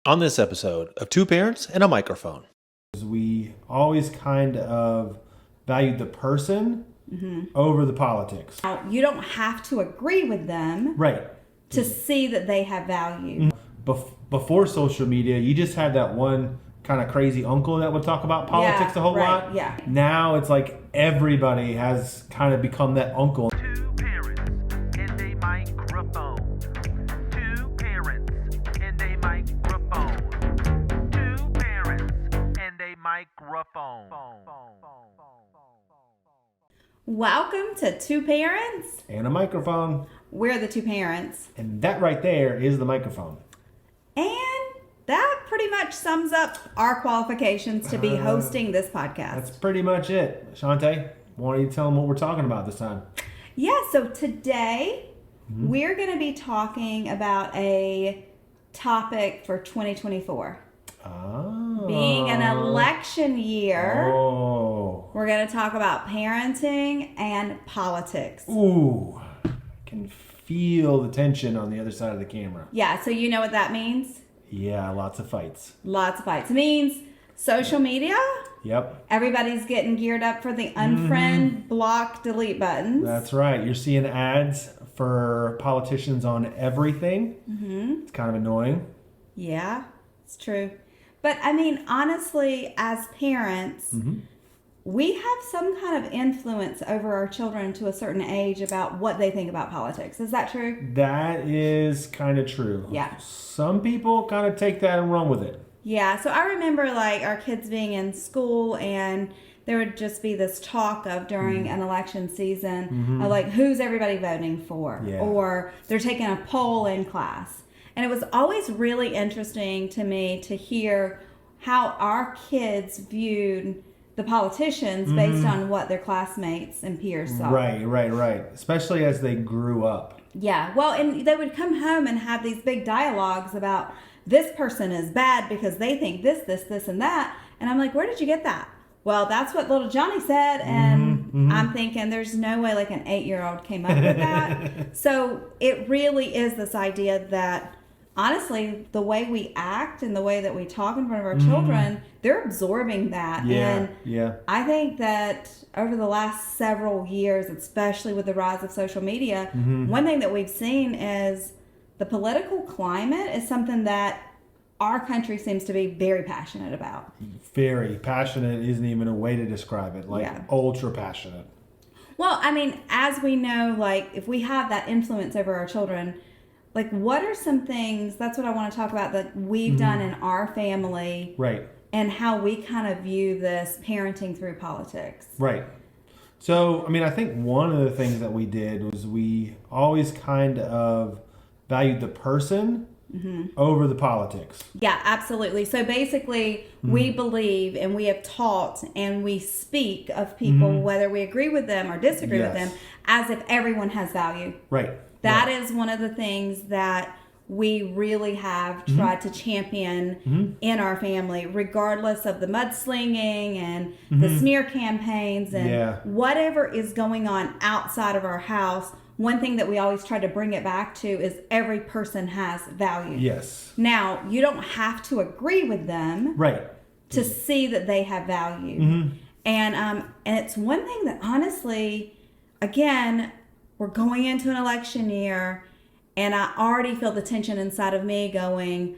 On this episode of Two Parents and a Microphone. We always kind of valued the person over the politics. Now, you don't have to agree with them Right. to see that they have value. Before social media, you just had that one kind of crazy uncle that would talk about politics a whole right, lot. yeah. Now it's like everybody has kind of become that uncle. Two parents and a microphone. Two parents and a microphone. Two parents and a microphone. Welcome to Two Parents. And a microphone. We're the two parents. And that right there is the microphone. And that pretty much sums up our qualifications to be hosting this podcast. That's pretty much it. Shante, why don't you tell them what we're talking about this time? Yeah, so today we're going to be talking about a topic for 2024. Oh. Being an election year, Oh. we're going to talk about parenting and politics. Ooh. I can feel the tension on the other side of the camera. Yeah, so you know what that means? Yeah, lots of fights. Lots of fights. It means social media. Yep. Everybody's getting geared up for the unfriend, block, delete buttons. That's right. You're seeing ads for politicians on everything. It's kind of annoying. Yeah, it's true. But I mean, honestly, as parents, we have some kind of influence over our children to a certain age about what they think about politics. Is that true? That is kind of true. Yeah. Some people kind of take that and run with it. Yeah, so I remember like our kids being in school and there would just be this talk of during an election season of like who's everybody voting for, Yeah. or they're taking a poll in class. And it was always really interesting to me to hear how our kids viewed the politicians based on what their classmates and peers saw. Right. Especially as they grew up. Yeah, well, and they would come home and have these big dialogues about this person is bad because they think this, and that. And I'm like, where did you get that? Well, that's what little Johnny said. And I'm thinking there's no way like an 8-year-old came up with that. So it really is this idea that honestly, the way we act and the way that we talk in front of our children, they're absorbing that. And I think that over the last several years, especially with the rise of social media, one thing that we've seen is the political climate is something that our country seems to be very passionate about. Very passionate isn't even a way to describe it. Like ultra passionate. Well, I mean, as we know, like if we have that influence over our children, like what are some things, that's what I want to talk about, that we've done in our family. Right. And how we kind of view this parenting through politics. Right. So, I mean, I think one of the things that we did was we always kind of valued the person over the politics. Yeah, absolutely. So basically, we believe and we have taught and we speak of people, whether we agree with them or disagree with them, as if everyone has value. Right. That is one of the things that we really have tried to champion in our family, regardless of the mudslinging and the smear campaigns and whatever is going on outside of our house. One thing that we always try to bring it back to is every person has value. Yes. Now, you don't have to agree with them to see that they have value. And it's one thing that honestly, again, we're going into an election year and I already feel the tension inside of me going,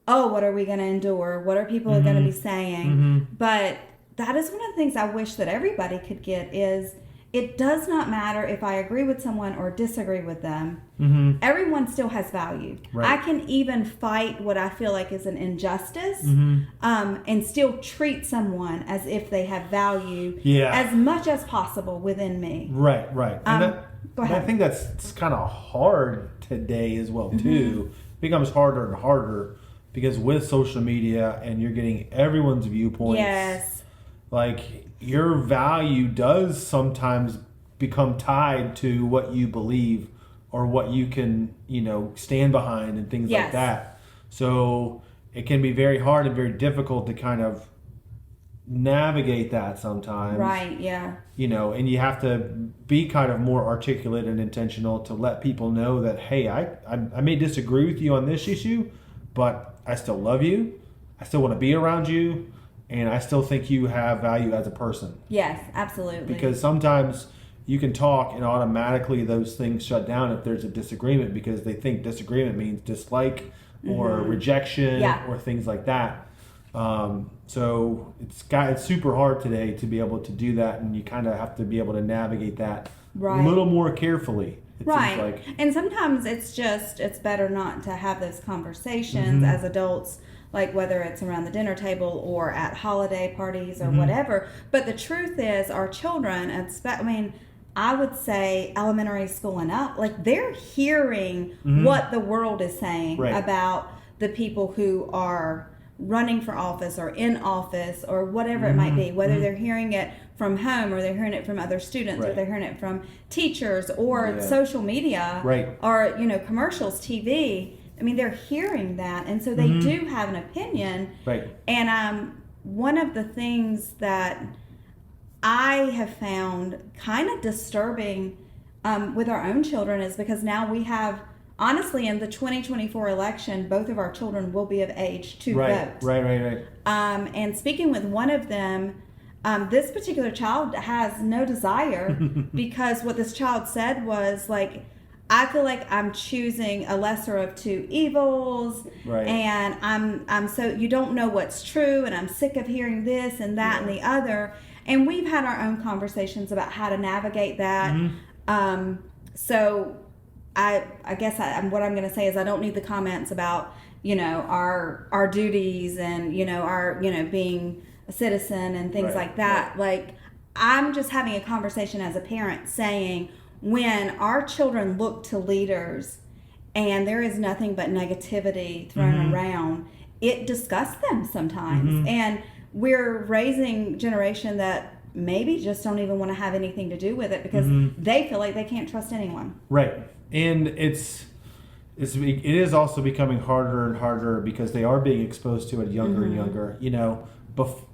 oh, what are we going to endure? What are people going to be saying? But that is one of the things I wish that everybody could get is it does not matter if I agree with someone or disagree with them. Everyone still has value. I can even fight what I feel like is an injustice and still treat someone as if they have value as much as possible within me. Right. And Go ahead. I think that's kind of hard today as well, too. It becomes harder and harder because with social media and you're getting everyone's viewpoints. Yes. Like your value does sometimes become tied to what you believe or what you can, stand behind and things like that. So it can be very hard and very difficult to kind of navigate that sometimes. Right, yeah. And you have to be kind of more articulate and intentional to let people know that, hey, I may disagree with you on this issue, but I still love you. I still want to be around you. And I still think you have value as a person. Yes, absolutely. Because sometimes you can talk and automatically those things shut down if there's a disagreement, because they think disagreement means dislike or rejection or things like that. So it's super hard today to be able to do that, and you kind of have to be able to navigate that a little more carefully. It seems like. And sometimes it's better not to have those conversations as adults, like whether it's around the dinner table or at holiday parties or whatever. But the truth is, our children, I would say elementary school and up, like they're hearing what the world is saying about the people who are running for office or in office or whatever it might be, whether they're hearing it from home or they're hearing it from other students or they're hearing it from teachers or social media or, commercials, TV. I mean, they're hearing that. And so they do have an opinion. And one of the things that I have found kind of disturbing with our own children is because now we have, honestly, in the 2024 election, both of our children will be of age to vote. Right. And speaking with one of them, this particular child has no desire because what this child said was like, I feel like I'm choosing a lesser of two evils, and I'm so you don't know what's true, and I'm sick of hearing this and that and the other. And we've had our own conversations about how to navigate that. So I guess what I'm going to say is I don't need the comments about our duties and our being a citizen and things like that. Like I'm just having a conversation as a parent saying, when our children look to leaders and there is nothing but negativity thrown around, it disgusts them sometimes. And we're raising a generation that maybe just don't even want to have anything to do with it because they feel like they can't trust anyone. Right. And it is also becoming harder and harder because they are being exposed to it younger and younger.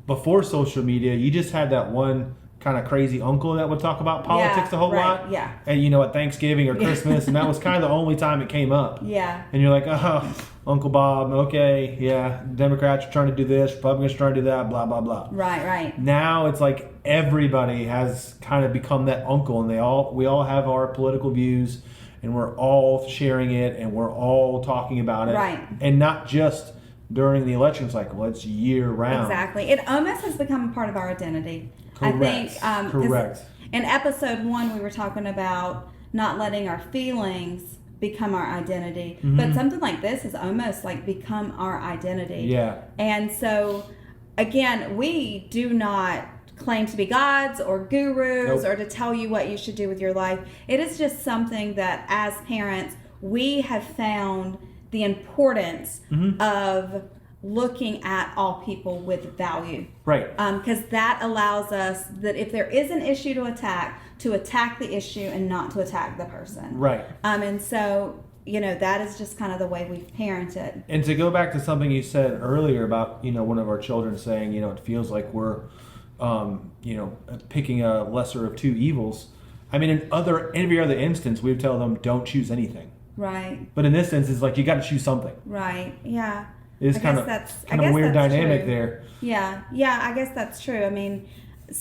Before social media, you just had that one kind of crazy uncle that would talk about politics a whole lot. Yeah. And at Thanksgiving or Christmas, and that was kind of the only time it came up. Yeah. And you're like, oh, Uncle Bob, okay, yeah, Democrats are trying to do this, Republicans are trying to do that, blah, blah, blah. Right. Now it's like everybody has kind of become that uncle, and we all have our political views, and we're all sharing it, and we're all talking about it. Right. And not just during the election cycle, it's year round. Exactly. It almost has become a part of our identity. Correct. I think, Correct. In episode 1, we were talking about not letting our feelings become our identity. But something like this has almost like become our identity. Yeah. And so, again, we do not claim to be gods or gurus or to tell you what you should do with your life. It is just something that as parents, we have found the importance of looking at all people with value. Right. Because that allows us that if there is an issue to attack the issue and not to attack the person. Right. And so, that is just kind of the way we've parented. And to go back to something you said earlier about, one of our children saying, it feels like we're, picking a lesser of two evils. I mean, in every other instance, we would tell them, don't choose anything. Right. But in this instance, it's like, you got to choose something. Right. Yeah. It's kind of a weird dynamic there. Yeah, I guess that's true. I mean,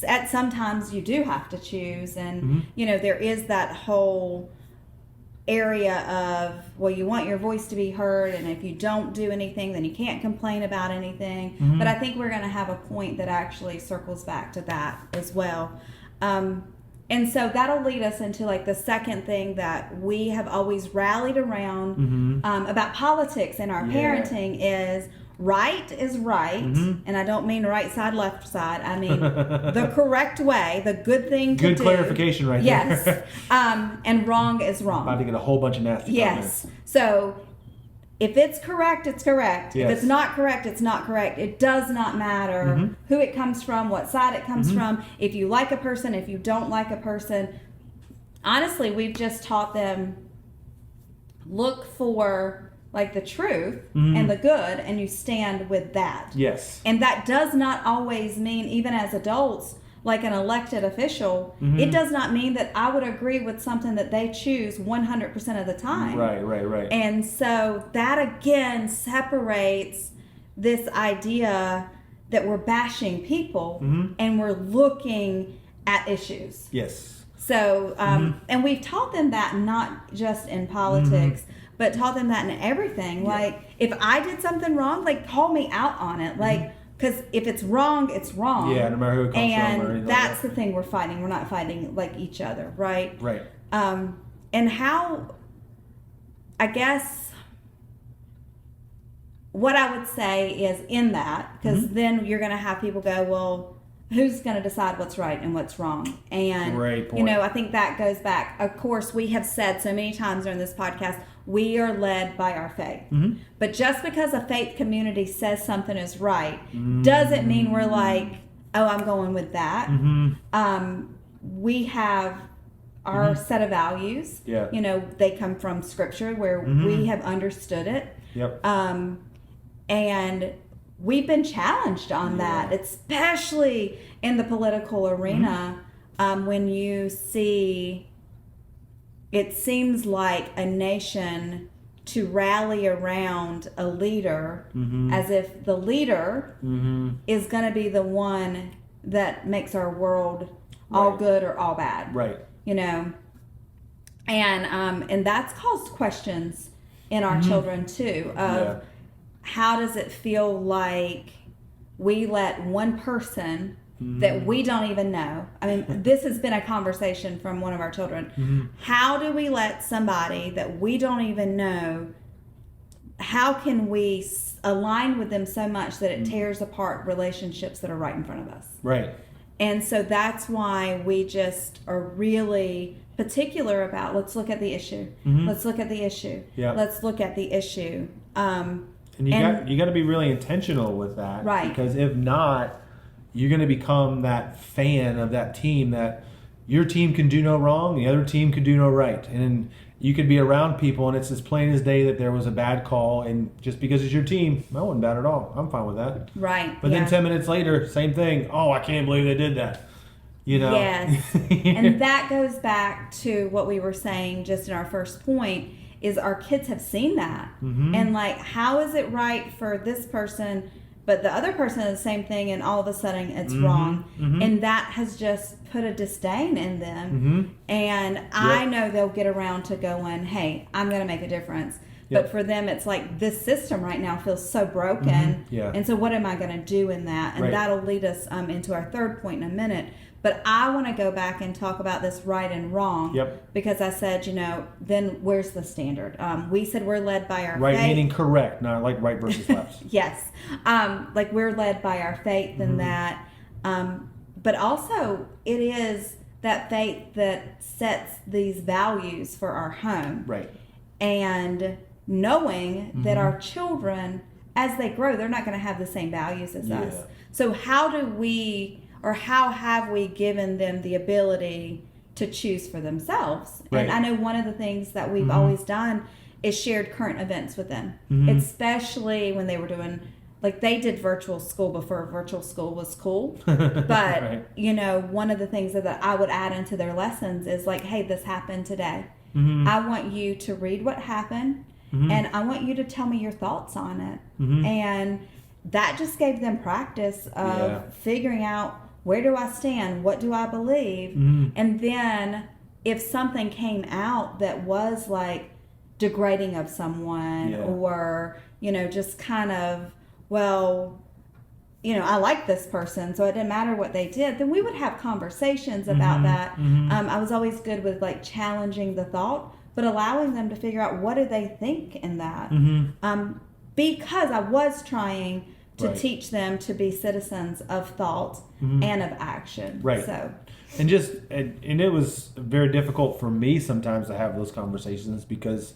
at sometimes you do have to choose, and there is that whole area of, well, you want your voice to be heard, and if you don't do anything, then you can't complain about anything. But I think we're going to have a point that actually circles back to that as well. And so that'll lead us into like the second thing that we have always rallied around about politics and our parenting is right is right. And I don't mean right side, left side. I mean the correct way, the good thing to do. Good clarification right there. Yes. And wrong is wrong. About to get a whole bunch of nasty comments. So if it's correct, it's correct. Yes. If it's not correct, it's not correct. It does not matter who it comes from, what side it comes from, if you like a person, if you don't like a person. Honestly, we've just taught them look for like the truth and the good, and you stand with that. Yes. And that does not always mean, even as adults, like an elected official, it does not mean that I would agree with something that they choose 100% of the time. Right. And so that again separates this idea that we're bashing people and we're looking at issues. Yes. So, and we've taught them that not just in politics, but taught them that in everything. Yeah. Like, if I did something wrong, like, call me out on it. Like, because if it's wrong, it's wrong. Yeah, no matter who it comes from or anything. That's the thing we're fighting. We're not fighting like each other, right? Right. And how, I guess, what I would say is in that, because then you're going to have people go, well, who's going to decide what's right and what's wrong? And, Great point. you know, I think that goes back. Of course, we have said so many times during this podcast, we are led by our faith. But just because a faith community says something is right doesn't mean we're like, oh, I'm going with that. We have our set of values. Yeah. You know, they come from Scripture where we have understood it. Yep. And we've been challenged on that, especially in the political arena, when you see, it seems like a nation to rally around a leader as if the leader is going to be the one that makes our world all good or all bad. Right. You know, and that's caused questions in our children too of how does it feel like we let one person that we don't even know. I mean, this has been a conversation from one of our children. How do we let somebody that we don't even know, how can we align with them so much that it tears apart relationships that are right in front of us? Right. And so that's why we just are really particular about, let's look at the issue. Let's look at the issue. Yeah. Let's look at the issue. And you got to be really intentional with that. Right. Because if not, you're going to become that fan of that team that your team can do no wrong, the other team can do no right. And you could be around people and it's as plain as day that there was a bad call, and just because it's your team, that wasn't bad at all. I'm fine with that. Right. But then 10 minutes later, same thing. Oh, I can't believe they did that. You know? Yes. And that goes back to what we were saying just in our first point, is our kids have seen that. And like, how is it right for this person, but the other person is the same thing, and all of a sudden it's wrong. And that has just put a disdain in them. And I know they'll get around to going, hey, I'm going to make a difference. But for them, it's like, this system right now feels so broken. And so what am I going to do in that? And that'll lead us into our third point in a minute. But I want to go back and talk about this right and wrong. Because I said, you know, then where's the standard? We said we're led by our faith. Right meaning correct, not like right versus left. Yes. Like, we're led by our faith in that. But also, it is that faith that sets these values for our home. Right. And knowing that our children, as they grow, they're not going to have the same values as us. So how do we... or how have we given them the ability to choose for themselves? Right. And I know one of the things that we've always done is shared current events with them, especially when they were doing, like, they did virtual school before virtual school was cool. But, you know, one of the things that I would add into their lessons is like, hey, this happened today. I want you to read what happened, and I want you to tell me your thoughts on it. And that just gave them practice of figuring out, where do I stand? What do I believe? And then if something came out that was like degrading of someone or, you know, just kind of, well, you know, I like this person, so it didn't matter what they did, then we would have conversations about that. I was always good with like challenging the thought, but allowing them to figure out, what do they think in that? Because I was trying to teach them to be citizens of thought and of action. Right. So, and it was very difficult for me sometimes to have those conversations, because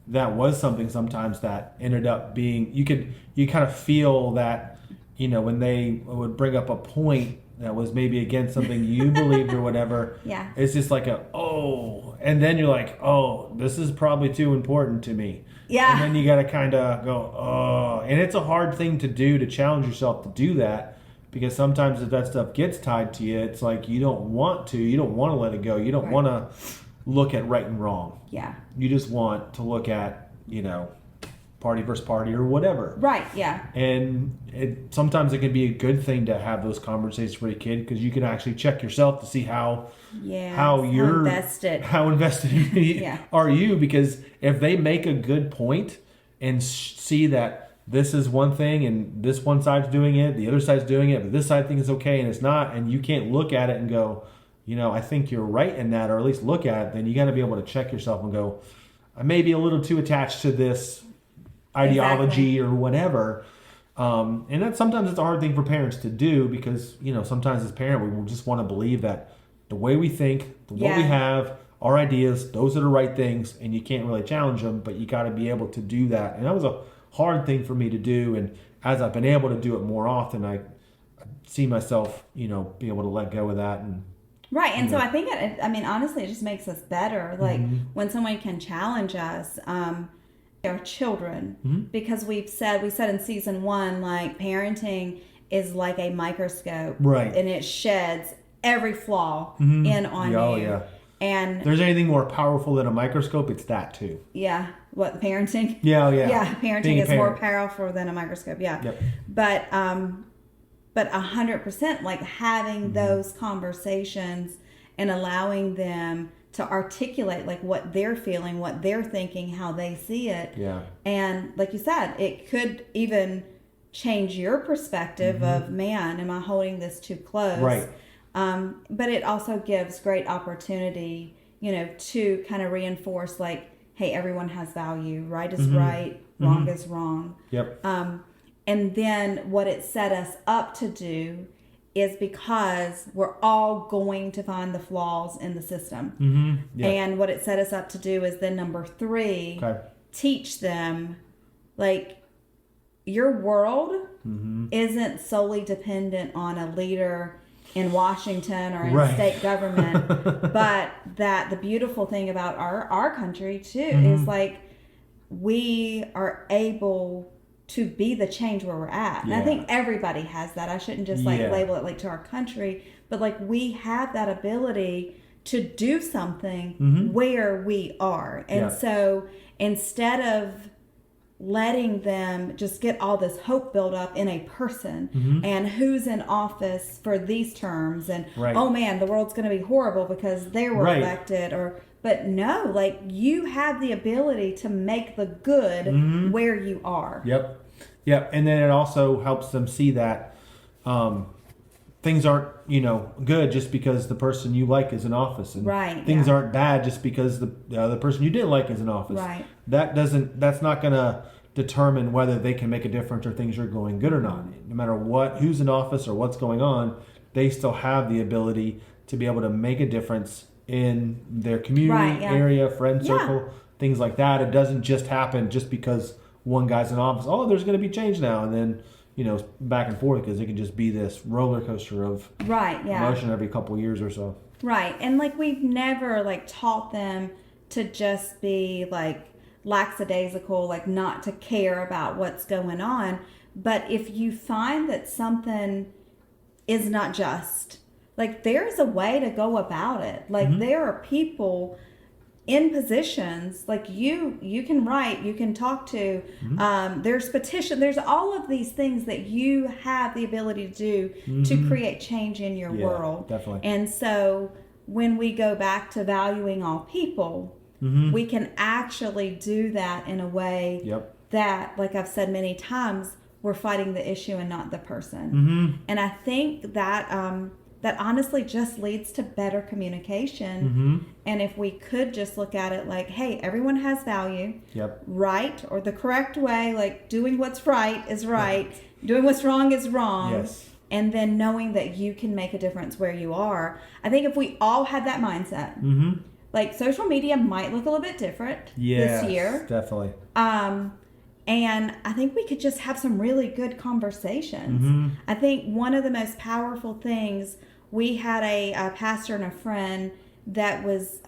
that was something sometimes that ended up being, you kind of feel that, you know, when they would bring up a point that was maybe against something you believed or whatever, it's just like and then you're like, oh, this is probably too important to me. And then you got to kind of go, oh, and it's a hard thing to do, to challenge yourself to do that, Because sometimes if that stuff gets tied to you, it's like you don't want to let it go. You don't want to look at right and wrong. Yeah. You just want to look at, party versus party or whatever. Right, yeah. And sometimes it can be a good thing to have those conversations for a kid, because you can actually check yourself to see how invested are you, because if they make a good point and see that this is one thing and this one side's doing it, the other side's doing it, but this side thinks it's okay and it's not, and you can't look at it and go, I think you're right in that, or at least look at it, then you got to be able to check yourself and go, I may be a little too attached to this ideology or whatever. And that sometimes it's a hard thing for parents to do, because, sometimes as parents, we will just want to believe that the way we think, what we have, our ideas, those are the right things, and you can't really challenge them, but you got to be able to do that. And that was a hard thing for me to do. And as I've been able to do it more often, I see myself, be able to let go of that. And right. And so I think, honestly, it just makes us better. Like when someone can challenge us, our children, because we said in season 1, like parenting is like a microscope, right? And it sheds every flaw in on you. Yeah. And if there's anything more powerful than a microscope, it's that too. Yeah. What, parenting? Yeah. Yeah. Parenting is more powerful than a microscope. Yeah. Yep. But 100%, like having those conversations and allowing them to articulate like what they're feeling, what they're thinking, how they see it. Yeah. And like you said, it could even change your perspective of, man, am I holding this too close? Right. But it also gives great opportunity, to kind of reinforce like, hey, everyone has value. Right is right, wrong is wrong. Yep. And then what it set us up to do is, because we're all going to find the flaws in the system. And what it set us up to do is then number 3, teach them, like, your world isn't solely dependent on a leader in Washington or in state government, but that the beautiful thing about our country too is like we are able to be the change where we're at. And I think everybody has that. I shouldn't just label it like to our country, but like we have that ability to do something where we are. And so instead of letting them just get all this hope build up in a person and who's in office for these terms and oh man, the world's going to be horrible because they were elected, but no, like you have the ability to make the good where you are. Yep. And then it also helps them see that things aren't, good just because the person you like is in office, and things aren't bad just because the other person you didn't like is in office. Right. That's not going to determine whether they can make a difference or things are going good or not. No matter who's in office or what's going on, they still have the ability to be able to make a difference in their community, area, friend circle, things like that. It doesn't just happen just because one guy's in office. Oh, there's going to be change now, and then back and forth, because it can just be this roller coaster of emotion every couple of years or so. Right. And like we've never like taught them to just be like lackadaisical, like not to care about what's going on. But if you find that something is not just, like there's a way to go about it. Like there are people in positions, like you can write, you can talk to, there's petition, there's all of these things that you have the ability to do to create change in your world. Definitely. And so when we go back to valuing all people, we can actually do that in a way that, like I've said many times, we're fighting the issue and not the person. And I think that that honestly just leads to better communication. And if we could just look at it like, hey, everyone has value, right, or the correct way, like doing what's right is right, doing what's wrong is wrong, and then knowing that you can make a difference where you are. I think if we all had that mindset, like social media might look a little bit different this year. Definitely. And I think we could just have some really good conversations. I think one of the most powerful things, we had a pastor and a friend that was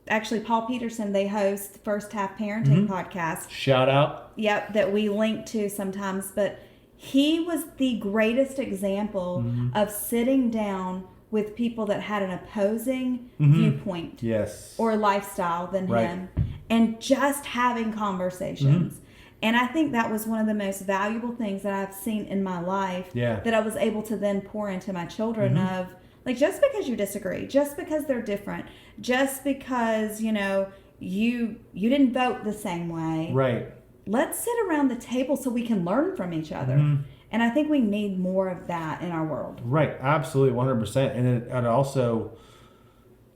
actually Paul Peterson. They host First Half Parenting podcast. Shout out. Yep, that we link to sometimes. But he was the greatest example of sitting down with people that had an opposing viewpoint or lifestyle than him, and just having conversations. And I think that was one of the most valuable things that I've seen in my life that I was able to then pour into my children of, like, just because you disagree, just because they're different, just because, you know, you didn't vote the same way. Right. Let's sit around the table so we can learn from each other. And I think we need more of that in our world. Right. Absolutely. 100%. And it also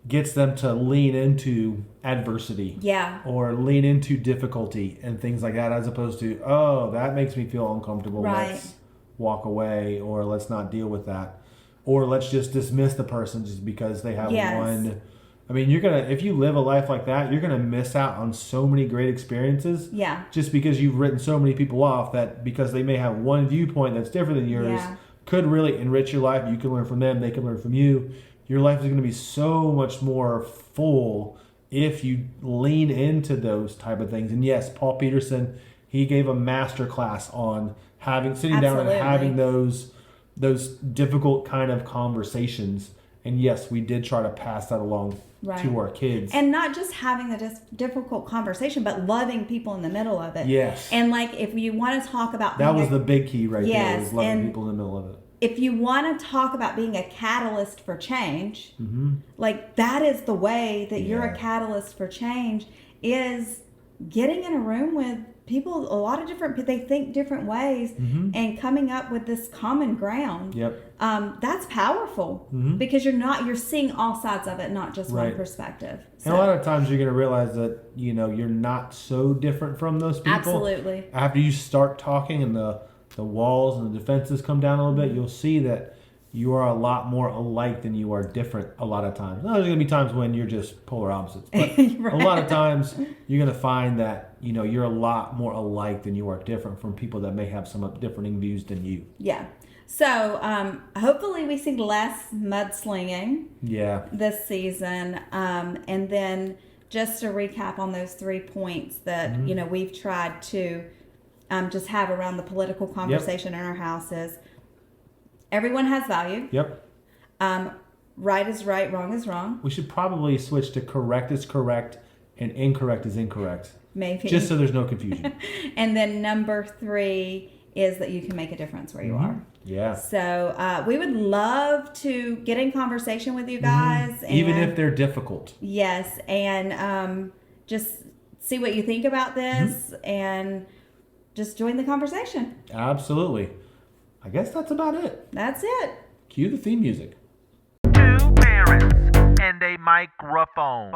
gets them to lean into adversity. Yeah. Or lean into difficulty and things like that, as opposed to, oh, that makes me feel uncomfortable. Right. Let's walk away, or let's not deal with that. Or let's just dismiss the person just because they have one. I mean, if you live a life like that, you're gonna miss out on so many great experiences. Yeah. Just because you've written so many people off, that because they may have one viewpoint that's different than yours, could really enrich your life. You can learn from them, they can learn from you. Your life is gonna be so much more full if you lean into those type of things. And yes, Paul Peterson, he gave a master class on sitting down and having those difficult kind of conversations. And yes, we did try to pass that along to our kids. And not just having the difficult conversation, but loving people in the middle of it. Yes. And like, if you want to talk about... That was the big key right there, was loving people in the middle of it. If you want to talk about being a catalyst for change, like, that is the way that you're a catalyst for change, is getting in a room with people, a lot of different, they think different ways, and coming up with this common ground. Yep. That's powerful, because you're seeing all sides of it, not just one perspective. So. And a lot of times you're going to realize that, you know, you're not so different from those people. Absolutely. After you start talking and the walls and the defenses come down a little bit, you'll see that you are a lot more alike than you are different a lot of times. Now, there's going to be times when you're just polar opposites, but a lot of times you're going to find that, you know, you're a lot more alike than you are different from people that may have some differing views than you. Yeah. So hopefully we see less mudslinging this season. And then just to recap on those 3 points that, you know, we've tried to just have around the political conversation in our houses. Everyone has value. Yep. Right is right, wrong is wrong. We should probably switch to correct is correct and incorrect is incorrect. Maybe. Just so there's no confusion. And then number 3 is that you can make a difference where you are. Yeah. So we would love to get in conversation with you guys. And, even if they're difficult. Yes. And just see what you think about this and just join the conversation. Absolutely. I guess that's about it. That's it. Cue the theme music. 2 parents and a microphone.